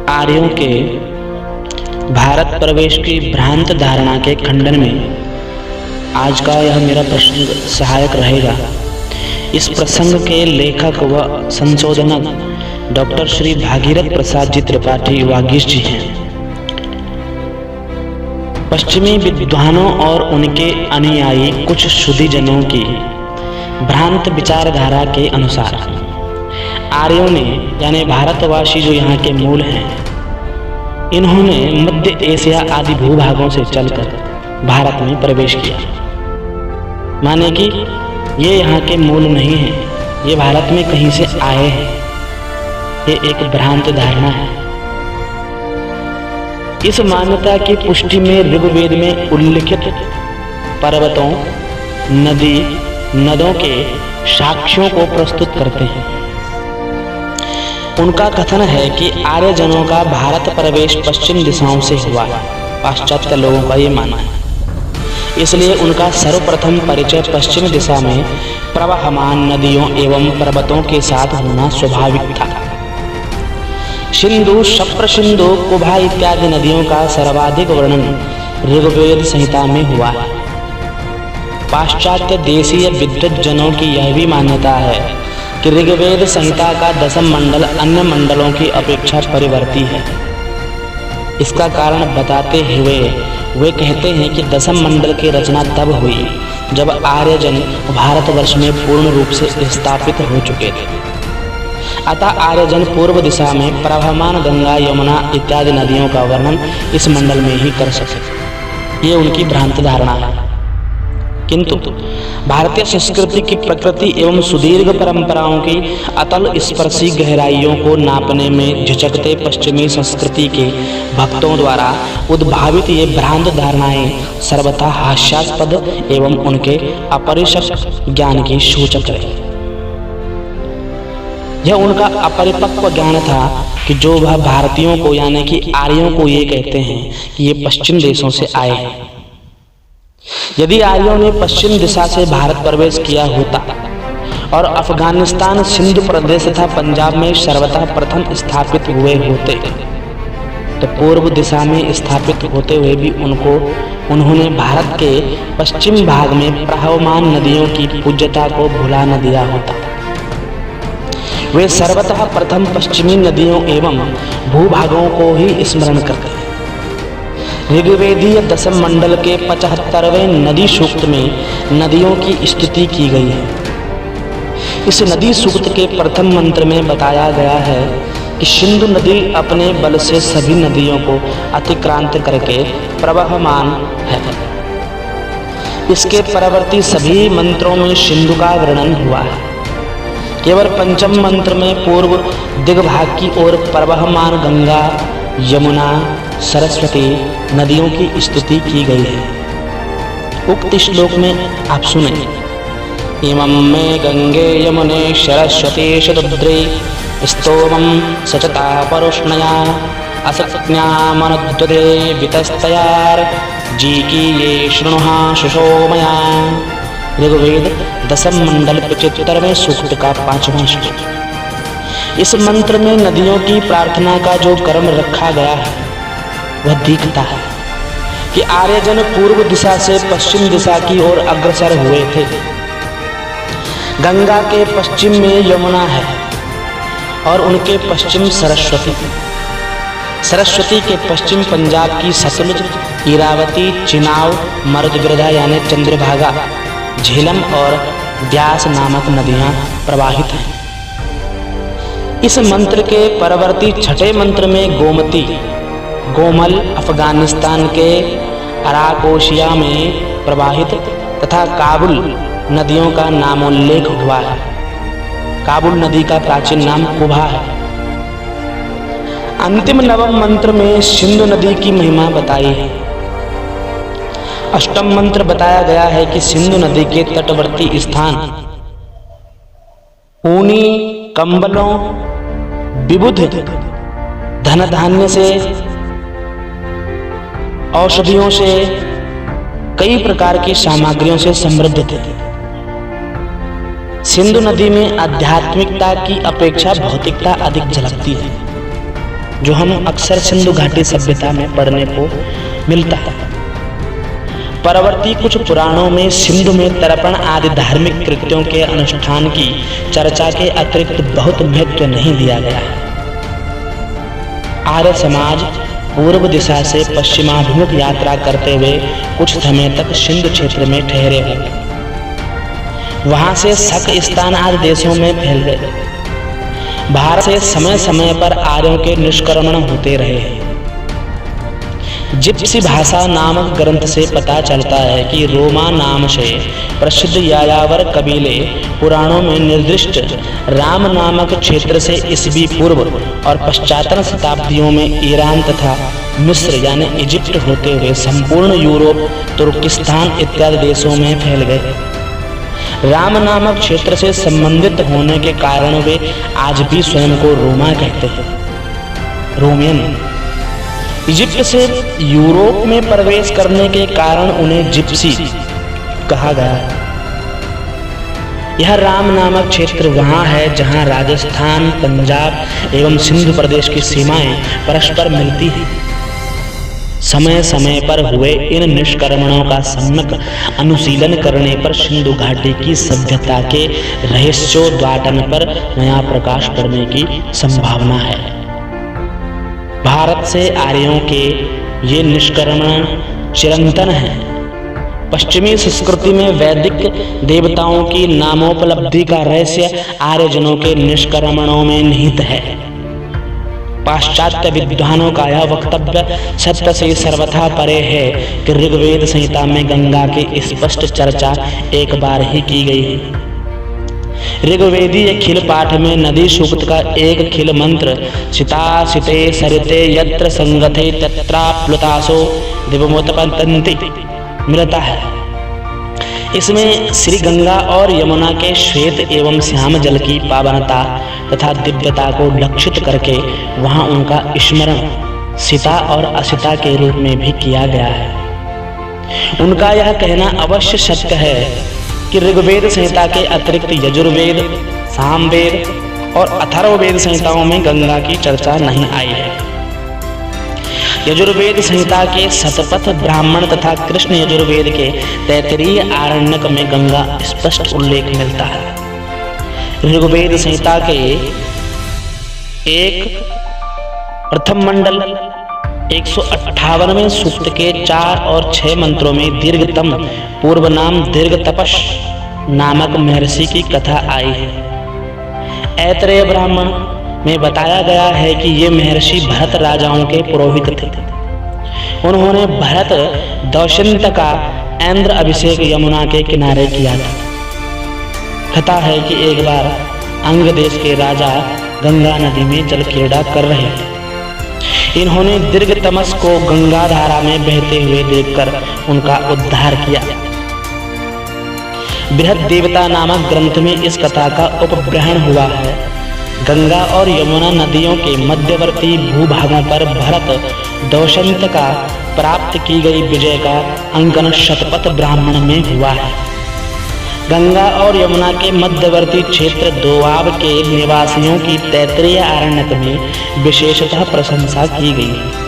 आर्यों के भारत प्रवेश की भ्रांत धारणा के खंडन में आज का यह मेरा प्रसंग सहायक रहेगा। इस प्रसंग के लेखक व संशोधनक डॉक्टर श्री भागीरथ प्रसाद जी त्रिपाठी वागीश जी हैं। पश्चिमी विद्वानों और उनके अनुयायी कुछ शुद्धिजनों की भ्रांत विचारधारा के अनुसार आर्यों ने यानी भारतवासी जो यहाँ के मूल हैं, इन्होंने मध्य एशिया आदि भूभागों से चलकर भारत में प्रवेश किया। माने कि ये यहाँ के मूल नहीं हैं, ये भारत में कहीं से आए हैं। ये एक भ्रांत धारणा है। इस मान्यता की पुष्टि में ऋग्वेद में उल्लिखित पर्वतों, नदी, नदों के साक्ष्यों को प्रस्तुत करते हैं। उनका कथन है कि आर्यजनों का भारत प्रवेश पश्चिम दिशाओं से हुआ है। पाश्चात्य लोगों का ये मानना है। इसलिए उनका सर्वप्रथम परिचय पश्चिम दिशा में प्रवहमान नदियों एवं पर्वतों के साथ होना स्वाभाविक था। सिंधु, सप्र-सिंधु, कुभा इत्यादि नदियों का सर्वाधिक वर्णन ऋग्वेद संहिता में हुआ है। पाश्चात्य देशीय विद्वत जनों की यह भी मान्यता है कि ऋग्वेद संहिता का दशम मंडल अन्य मंडलों की अपेक्षा परिवर्ती है। इसका कारण बताते हुए वे कहते हैं कि दशम मंडल की रचना तब हुई जब आर्यजन भारतवर्ष में पूर्ण रूप से स्थापित हो चुके थे। अतः आर्यजन पूर्व दिशा में प्रवहमान गंगा, यमुना इत्यादि नदियों का वर्णन इस मंडल में ही कर सके। ये उनकी भ्रांत धारणा है। किंतु भारतीय संस्कृति की प्रकृति एवं सुदीर्घ परंपराओं की अतल स्पर्शी गहराइयों को नापने में झिझकते पश्चिमी संस्कृति के भक्तों द्वारा उद्भावित ये भ्रांत धारणाएं सर्वथा हास्यास्पद एवं उनके अपरिशक्त ज्ञान की सूचक है। यह उनका अपरिपक्व ज्ञान था कि जो वह भारतीयों को यानी कि आर्यों को ये कहते हैं कि ये पश्चिम देशों से आए हैं। यदि आर्यों ने पश्चिम दिशा से भारत प्रवेश किया होता और अफगानिस्तान, सिंधु प्रदेश तथा पंजाब में सर्वथा प्रथम स्थापित हुए होते तो पूर्व दिशा में स्थापित होते हुए भी उन्होंने भारत के पश्चिम भाग में प्रवहमान नदियों की पूज्यता को भुला न दिया होता। वे सर्वतः प्रथम पश्चिमी नदियों एवं भूभागों को ही स्मरण करते। ऋग्वेदीय दशम मंडल के 75वें नदी सूक्त में नदियों की स्तुति की गई है। इस नदी सूक्त के प्रथम मंत्र में बताया गया है कि सिंधु नदी अपने बल से सभी नदियों को अतिक्रांत करके प्रवहमान है। इसके परवर्ती सभी मंत्रों में सिंधु का वर्णन हुआ है। केवल पंचम मंत्र में पूर्व दिग्भाग की ओर प्रवहमान गंगा, यमुना, सरस्वती नदियों की स्तुति की गई है। उक्त श्लोक में आप सुने, इमं मे गंगे यमुने सरस्वती शतुद्रे स्तोमं सचता परुष्णया असक्न्यामनुद्वदे वितस्तयार जी की ये शृणुहा सुषोमया। ऋग्वेद दशम मंडल 75वें सूक्त का 5वां श्लोक। इस मंत्र में नदियों की प्रार्थना का जो क्रम रखा गया है वह दिखता है कि आर्यजन पूर्व दिशा से पश्चिम दिशा की ओर अग्रसर हुए थे। गंगा के पश्चिम में यमुना है और उनके पश्चिम सरस्वती। सरस्वती के पश्चिम पंजाब की सतलुज, इरावती, चिनाव, मर्दवृदा यानी चंद्रभागा, झेलम और व्यास नामक नदियां प्रवाहित हैं। इस मंत्र के परवर्ती छठे मंत्र में गोमती, गोमल अफगानिस्तान के अराकोशिया में प्रवाहित तथा काबुल नदियों का नामोल्लेख हुआ है। काबुल नदी का प्राचीन नाम कुभा है। अंतिम नवम मंत्र में सिंधु नदी की महिमा बताई है। अष्टम मंत्र बताया गया है कि सिंधु नदी के तटवर्ती स्थान ऊनी कंबलों, विबुध धन धान्य से, औषधियों से, कई प्रकार की सामग्रियों से समृद्ध थे। सिंधु नदी में आध्यात्मिकता की अपेक्षा भौतिकता अधिक झलकती है। जो हम अक्सर सिंधु घाटी सभ्यता में पढ़ने को मिलता है। परवर्ती कुछ पुराणों में सिंधु में तर्पण आदि धार्मिक कृत्यों के अनुष्ठान की चर्चा के अतिरिक्त बहुत महत्व नहीं दिया गया है। आर्य समाज पूर्व दिशा से पश्चिमाभिमुख यात्रा करते हुए कुछ समय तक सिंधु क्षेत्र में ठहरे हुए, वहां से शक आदि देशों में फैल गए। भारत से समय समय पर आर्यों के निष्क्रमण होते रहे हैं। जिप्सी भाषा नामक ग्रंथ से पता चलता है कि रोमा नाम से प्रसिद्ध यायावर कबीले पुराणों में निर्दिष्ट राम नामक क्षेत्र से ईस्वी पूर्व और पश्चातन शताब्दियों में ईरान तथा मिस्र यानी इजिप्ट होते हुए संपूर्ण यूरोप, तुर्किस्तान इत्यादि देशों में फैल गए। राम नामक क्षेत्र से संबंधित होने के कारण वे आज भी स्वयं को रोमा कहते हैं, रोमियन। इजिप्ट से यूरोप में प्रवेश करने के कारण उन्हें जिप्सी कहा गया। यह राम नामक क्षेत्र वहां है जहां राजस्थान, पंजाब एवं सिंधु प्रदेश की सीमाएं परस्पर मिलती हैं। समय समय पर हुए इन निष्क्रमणों का सम्यक अनुशीलन करने पर सिंधु घाटी की सभ्यता के रहस्योद्घाटन पर नया प्रकाश पड़ने की संभावना है। भारत से आर्यों के ये निष्क्रमण चिरंतन है। पश्चिमी संस्कृति में वैदिक देवताओं की नामोपलब्धि का रहस्य आर्यजनों के निष्क्रमणों में निहित है। पाश्चात्य विद्वानों का यह वक्तव्य सत्य से सर्वथा परे है कि ऋग्वेद संहिता में गंगा की स्पष्ट चर्चा एक बार ही की गई है। ऋग्वेदीय खिल पाठ में नदी सूक्त का एक खिल मंत्र सिता सिते सरिते यत्र संगते तत्राप्लुतासो दिवमुत्पतन्ति मिलता है। इसमें श्री गंगा और यमुना के श्वेत एवं श्याम जल की पावनता तथा दिव्यता को लक्षित करके वहां उनका स्मरण सीता और असिता के रूप में भी किया गया है। उनका यह कहना अवश्य सत्य है कि ऋग्वेद संहिता के अतिरिक्त यजुर्वेद, सामवेद और अथर्ववेद संहिताओं में गंगा की चर्चा नहीं आई है। यजुर्वेद संहिता के शतपथ ब्राह्मण तथा कृष्ण यजुर्वेद के तैत्तिरीय आरण्यक में गंगा स्पष्ट उल्लेख मिलता है। ऋग्वेद संहिता के एक प्रथम मंडल 158वें सूक्त के 4 और 6 मंत्रों में दीर्घतम पूर्व नाम दीर्घ तपस नामक महर्षि की कथा आई है। ऐतरेय ब्राह्मण में बताया गया है कि ये महर्षि भरत राजाओं के पुरोहित थे। उन्होंने भरत दौष्यंत का इंद्र अभिषेक यमुना के किनारे किया था। कथा है कि एक बार अंग देश के राजा गंगा नदी में जल क्रीड़ा कर रहे थे। इन्होंने दीर्घ तमस को गंगा धारा में बहते हुए देखकर उनका उद्धार किया। बृहद देवता नामक ग्रंथ में इस कथा का उपग्रहण हुआ है। गंगा और यमुना नदियों के मध्यवर्ती भूभागों पर भरत दौष्यंत का प्राप्त की गई विजय का अंकन शतपथ ब्राह्मण में हुआ है। गंगा और यमुना के मध्यवर्ती क्षेत्र दोआब के निवासियों की तैत्तिरीय आरण्यक में विशेषतः प्रशंसा की गई है।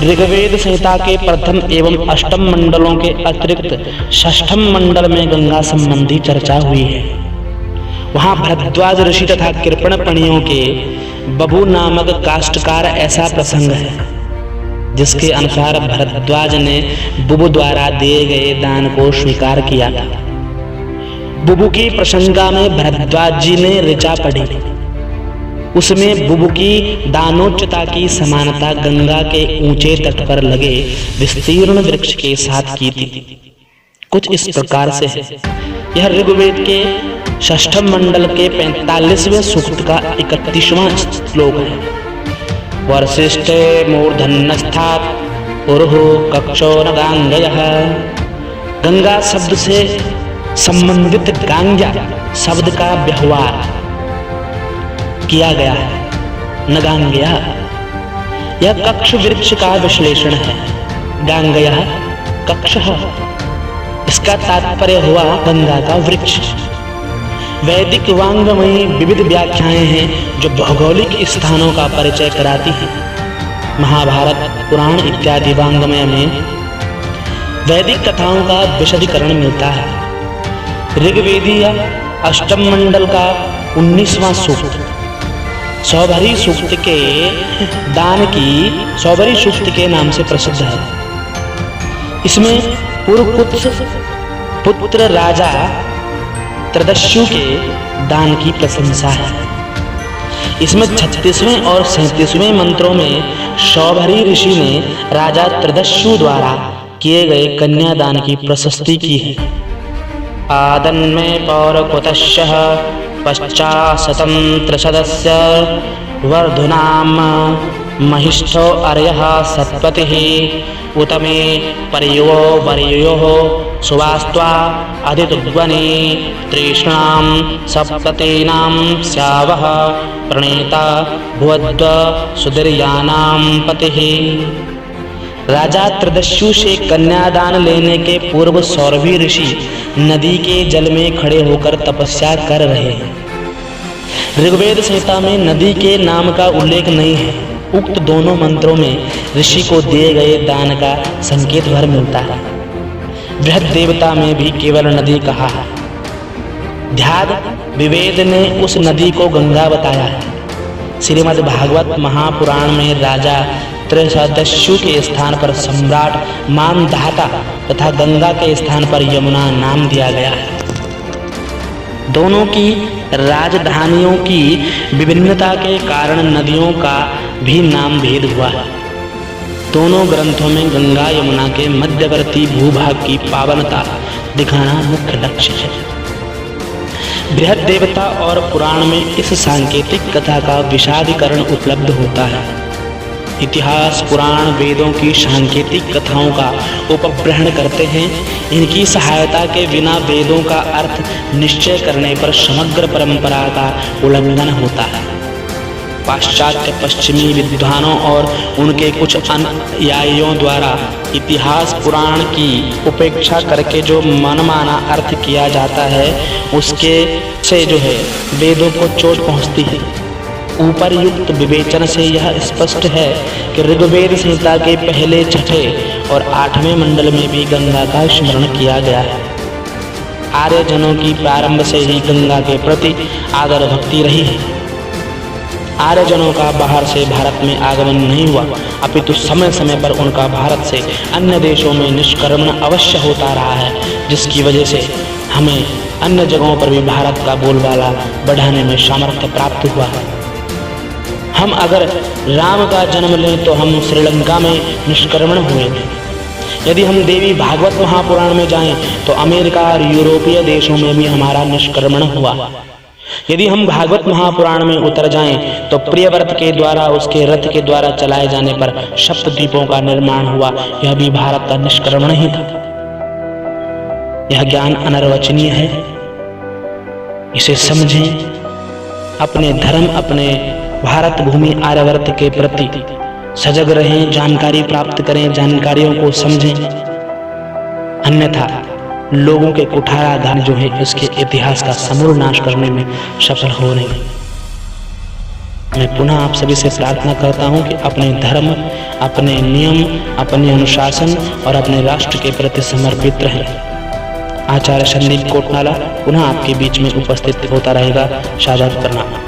ऋग्वेद संहिता के प्रथम एवं अष्टम मंडलों के अतिरिक्त षष्ठम मंडल में गंगा संबंधी चर्चा हुई है। वहां भरद्वाज ऋषि तथा कृपणपणियों के बबू नामक काष्ठकार ऐसा प्रसंग है जिसके अनुसार भरद्वाज ने बुबु द्वारा दिए गए दान को स्वीकार किया था। बुबु की प्रशंसा में भरद्वाज जी ने ऋचा पढ़ी। उसमें बुबु की दानोच्चता की समानता गंगा के ऊंचे तट पर लगे विस्तीर्ण वृक्ष के साथ की थी। कुछ इस प्रकार से है। यह ऋग्वेद के षष्ठम मंडल के 45वें सूक्त का 31वां श्लोक है। वर्षिष्ठे मूर्धन्यस्थात् उरुः कक्षो न गांगयः। गंगा शब्द से संबंधित गांग्या शब्द का व्यवहार किया गया है। नगांगया यह कक्ष वृक्ष का विश्लेषण है। गांगया कक्षः इसका तात्पर्य हुआ गंगा का वृक्ष। वैदिक वांग में विविध व्याख्याएं हैं जो भौगोलिक स्थानों का परिचय कराती हैं। महाभारत, पुराण इत्यादि वांग्मय में वैदिक कथाओं का विशदीकरण मिलता है। ऋग्वेदीय अष्टम मंडल का 19वां सूक्त सौभरी सूक्त के दान की सौभरी सूक्त के नाम से प्रसिद्ध है। इसमें पुरुकुत्स पुत्र राजा त्रदस्यु के दान की प्रशंसा है। इसमें 36वें और 37वें मंत्रों में सौभरी ऋषि ने राजा त्रदस्यु द्वारा किए गए कन्यादान की प्रशस्ति की है। आदन्मे पौरकुतश्च पश्चाशतं त्रिशदस्य वर्धुनाम महिष्ठो अर्यः सत्पतिः उत मे पर्यो वर्योः सुवास्त्वा अधितुग्वने तृष्णां सप्ततीनां स्यावः प्रणेता भुवद्व सुदर्यानां पतिः। राजा त्रदस्यु से कन्यादान लेने के पूर्व सौरभी ऋषि नदी के जल में खड़े होकर तपस्या कर रहे हैं। ऋग्वेद संहिता में नदी के नाम का उल्लेख नहीं है। उक्त दोनों मंत्रों में ऋषि को दिए गए दान का संकेत भर मिलता है। बृहद देवता में भी केवल नदी कहा है। ध्याद विवेद ने उस नदी को गंगा बताया है। श्रीमद् भागवत महापुराण में राजा त्रैशदस्यु के स्थान पर सम्राट मानधाता तथा गंगा के स्थान पर यमुना नाम दिया गया है। दोनों की राजधानियों की विभिन्नता के कारण नदियों का भी नाम भेद हुआ है। दोनों ग्रंथों में गंगा यमुना के मध्यवर्ती भूभाग की पावनता दिखाना मुख्य लक्ष्य है। बृहद देवता और पुराण में इस सांकेतिक कथा का विशदीकरण उपलब्ध होता है। इतिहास, पुराण, वेदों की सांकेतिक कथाओं का उपग्रहण करते हैं। इनकी सहायता के बिना वेदों का अर्थ निश्चय करने पर समग्र परंपरा का उल्लंघन होता है। पाश्चात्य पश्चिमी विद्वानों और उनके कुछ अनुयायियों द्वारा इतिहास पुराण की उपेक्षा करके जो मनमाना अर्थ किया जाता है उसके से जो है वेदों को चोट पहुंचती है। ऊपर युक्त विवेचन से यह स्पष्ट है कि ऋग्वेद संहिता के पहले, छठे और 8वें मंडल में भी गंगा का स्मरण किया गया है। आर्यजनों की प्रारंभ से ही गंगा के प्रति आदर भक्ति रही है। आर्यजनों का बाहर से भारत में आगमन नहीं हुआ, अपितु समय समय पर उनका भारत से अन्य देशों में निष्क्रमण अवश्य होता रहा है, जिसकी वजह से हमें अन्य जगहों पर भी भारत का बोलबाला बढ़ाने में सामर्थ्य प्राप्त हुआ है। हम अगर राम का जन्म लें तो हम श्रीलंका में निष्क्रमण हुए। यदि हम देवी भागवत महापुराण में जाएं तो अमेरिका और यूरोपीय देशों में भी हमारा निष्क्रमण हुआ। यदि हम भागवत महापुराण में उतर जाएं तो प्रियव्रत के द्वारा उसके रथ के द्वारा चलाए जाने पर सप्तद्वीपों का निर्माण हुआ। यह भी भारत का निष्क्रमण ही था। यह ज्ञान अनिर्वचनीय है, इसे समझें। अपने धर्म, अपने भारत भूमि आर्यवर्त के प्रति सजग रहें, जानकारी प्राप्त करें, जानकारियों को समझें। अन्यथा लोगों के कुठाराघात जो है इसके इतिहास का समूल नाश करने में सफल हो रहे हैं। मैं पुनः आप सभी से प्रार्थना करता हूं कि अपने धर्म, अपने नियम, अपने अनुशासन और अपने राष्ट्र के प्रति समर्पित रहें। आचार्य संदीप कोटनाला पुनः आपके बीच में उपस्थित होता रहेगा। सादर प्रणाम।